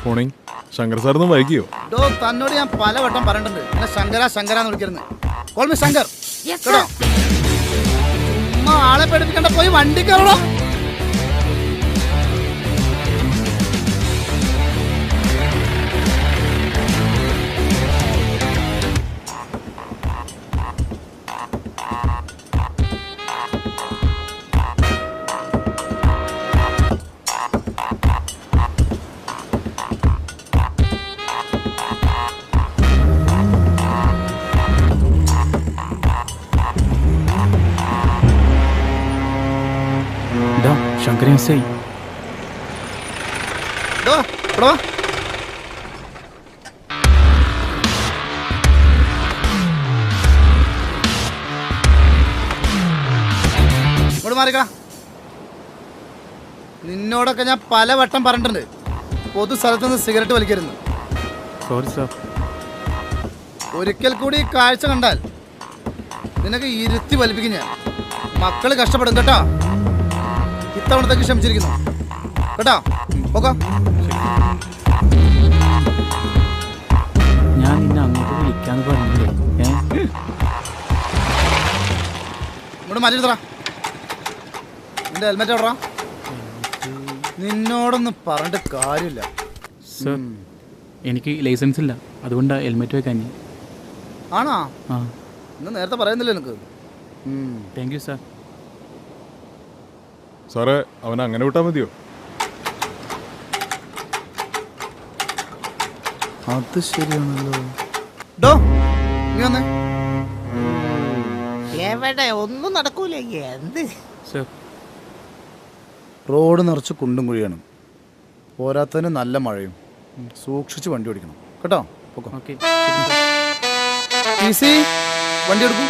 Morning. Shankar സാറിന്ന് വൈകിയോ? തന്നോട് ഞാൻ പലവട്ടം പറഞ്ഞിട്ടുണ്ട് എന്നെ ശങ്കര എന്ന് വിളിക്കരുത്. Call me Shankar. കേട്ടോ, ആളെ പഠിപ്പിക്കണ്ട, പോയി വണ്ടി കയറണം. ശങ്കരൻ മിസ്സായി. നിന്നോടൊക്കെ ഞാൻ പലവട്ടം പറഞ്ഞിട്ടുണ്ട് പൊതു സ്ഥലത്തുനിന്ന് സിഗരറ്റ് വലിക്കരുത്. Sorry sir. ഒരിക്കൽ കൂടി ഈ കാഴ്ച കണ്ടാൽ നിനക്ക് ഇരുത്തി വലിപ്പിക്കും ഞാൻ. മക്കള് കഷ്ടപ്പെടും കേട്ടോ. ഇത്തവണത്തേക്ക് ക്ഷമിച്ചിരിക്കുന്നു കേട്ടോ. ഓക്കെ, ഞാൻ നിന്നെ അങ്ങോട്ട് വിളിക്കാന്ന് പറഞ്ഞില്ലേ? ഇവിടെ മാറ്റിയെടുത്തടാ. നിന്റെ ഹെൽമെറ്റ് എവിടാ? നിന്നോടൊന്നും പറഞ്ഞിട്ട് കാര്യമില്ല സർ. എനിക്ക് ലൈസൻസ് ഇല്ല, അതുകൊണ്ടാണ് ഹെൽമെറ്റ് വെക്കാൻ. ആണോ? ആ, ഇന്ന് നേരത്തെ പറയുന്നില്ല എനിക്ക്. Thank you sir. സാറേ, അവനെ അങ്ങനെ വിട്ടാൽ മതിയോ? അത് ശരിയാണല്ലോ. ഡോ, നീ വന്നേ. എവിടെ ഒന്നും നടക്കൂലേ? എന്ത് സർ? റോഡ് നിറച്ച് കുണ്ടും കുഴിയാണ്, പോരാത്തതിന് നല്ല മഴയും. സൂക്ഷിച്ച് വണ്ടി ഓടിക്കണം കേട്ടോ. ഓക്കെ. ഈസി വണ്ടി എടുക്കൂ.